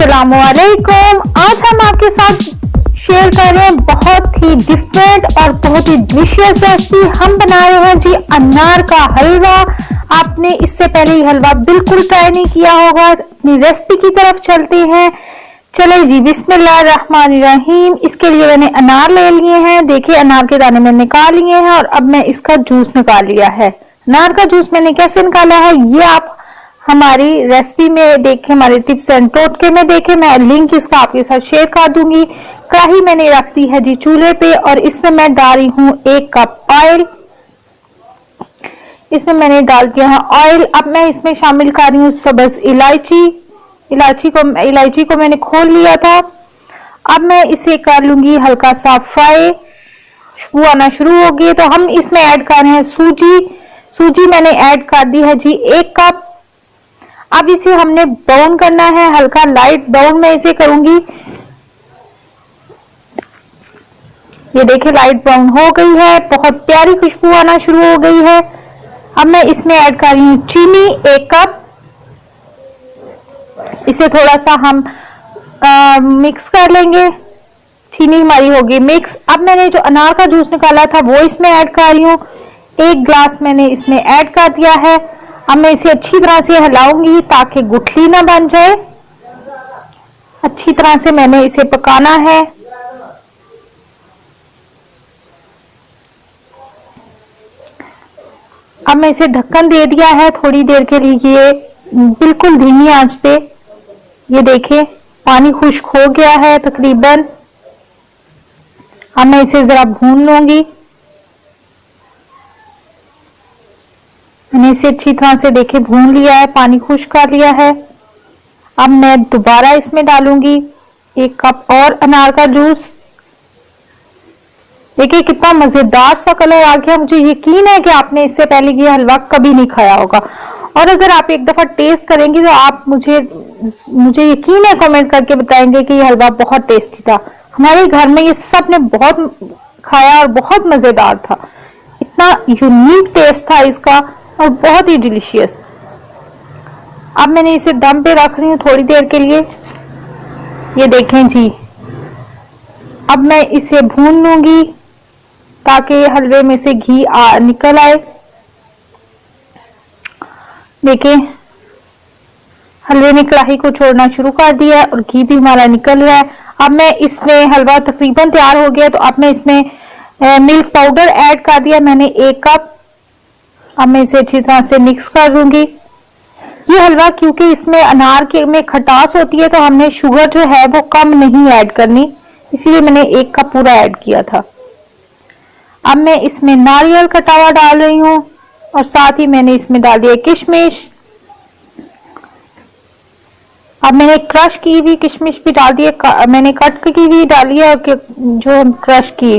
अस्सलामुअलैकुम। आज हम आपके साथ शेयर कर रहे हैं बहुत ही डिफरेंट और बहुत ही डिलीशियस रेसिपी। हम बना रहे हैं जी अनार का हलवा। आपने इससे पहले ये हलवा बिल्कुल ट्राई नहीं किया होगा। अपनी रेसिपी की तरफ चलते हैं। चले जी, बिस्मिल्लाहिर्रहमानिर्रहीम। इसके लिए मैंने अनार ले लिए हैं। देखिए अनार के दाने मैंने निकाल लिए हैं और अब मैं इसका जूस निकाल लिया है। अनार का जूस मैंने कैसे निकाला है ये आप हमारी रेसिपी में देखें, हमारे टिप्स एंड टोटके में देखें। मैं लिंक इसका आपके साथ शेयर कर दूंगी। कढ़ाई मैंने रख दी है जी चूल्हे पे और इसमें मैं डाल रही हूँ 1 कप ऑयल। इसमें मैंने डाल दिया है ऑयल। अब मैं इसमें शामिल कर रही हूँ सब्ज इलायची। इलायची को मैंने खोल लिया था। अब मैं इसे कर लूंगी हल्का सा फ्राई। खुशबू आना शुरू होगी तो हम इसमें ऐड कर रहे हैं सूजी मैंने ऐड कर दी है जी 1 कप। अब इसे हमने ब्राउन करना है, हल्का लाइट ब्राउन मैं इसे करूंगी। ये देखिए लाइट ब्राउन हो गई है, बहुत प्यारी खुशबू आना शुरू हो गई है। अब मैं इसमें ऐड कर रही हूँ चीनी 1 कप। इसे थोड़ा सा हम मिक्स कर लेंगे। चीनी हमारी होगी मिक्स। अब मैंने जो अनार का जूस निकाला था वो इसमें ऐड कर रही हूँ। 1 ग्लास मैंने इसमें ऐड कर दिया है। अब मैं इसे अच्छी तरह से हिलाऊंगी ताकि गुठली ना बन जाए। अच्छी तरह से मैंने इसे पकाना है। अब मैं इसे ढक्कन दे दिया है थोड़ी देर के लिए, बिल्कुल धीमी आंच पे। ये देखिए पानी खुश्क हो गया है तकरीबन। अब मैं इसे जरा भून लूंगी। मैंने इसे अच्छी तरह से देखे भून लिया है, पानी खुश्क कर लिया है। अब मैं दोबारा इसमें डालूंगी 1 कप और अनार का जूस। देखिए कितना मजेदार सा कलर आ गया। मुझे यकीन है कि आपने इससे पहले ये हलवा कभी नहीं खाया होगा और अगर आप एक दफा टेस्ट करेंगे तो आप मुझे यकीन है कमेंट करके बताएंगे कि ये हलवा बहुत टेस्टी था। हमारे घर में ये सब ने बहुत खाया और बहुत मजेदार था। इतना यूनिक टेस्ट था इसका और बहुत ही डिलीशियस। अब मैंने इसे दम पे रख रही हूँ थोड़ी देर के लिए। ये देखें जी, अब मैं इसे भून लूंगी ताकि हलवे में से घी निकल आए। देखिए हलवे ने कढ़ाई को छोड़ना शुरू कर दिया है और घी भी हमारा निकल रहा है। अब मैं इसमें हलवा तकरीबन तैयार हो गया तो अब मैं इसमें मिल्क पाउडर ऐड कर दिया मैंने 1 कप। अब मैं इसे अच्छी तरह से मिक्स कर दूंगी। ये हलवा क्योंकि इसमें अनार के में खटास होती है तो हमने शुगर जो है वो कम नहीं ऐड करनी, इसीलिए मैंने 1 कप पूरा ऐड किया था। अब मैं इसमें नारियल कटावा डाल रही हूँ और साथ ही मैंने इसमें डाल दिया किशमिश। अब मैंने क्रश की हुई किशमिश भी डाल दी है, मैंने कट की हुई डाली है और जो हम क्रश की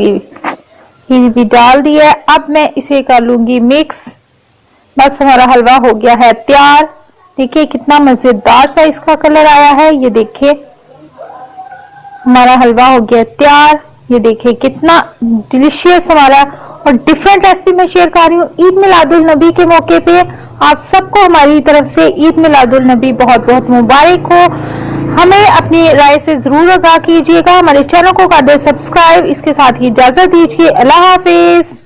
हुई भी डाल दी है। अब मैं इसे कर लूंगी मिक्स। बस हमारा हलवा हो गया है तैयार। देखिए कितना मजेदार सा इसका कलर आया है। ये देखिए हमारा हलवा हो गया तैयार। ये देखिए कितना डिलीशियस हमारा और डिफरेंट रेसिपी मैं शेयर कर रही हूँ। ईद मिलादुल नबी के मौके पे आप सबको हमारी तरफ से ईद मिलादुल नबी बहुत बहुत मुबारक हो। हमें अपनी राय से जरूर आगाह कीजिएगा। हमारे चैनल को कर दे सब्सक्राइब। इसके साथ ही इजाजत दीजिए। अल्लाह हाफिज।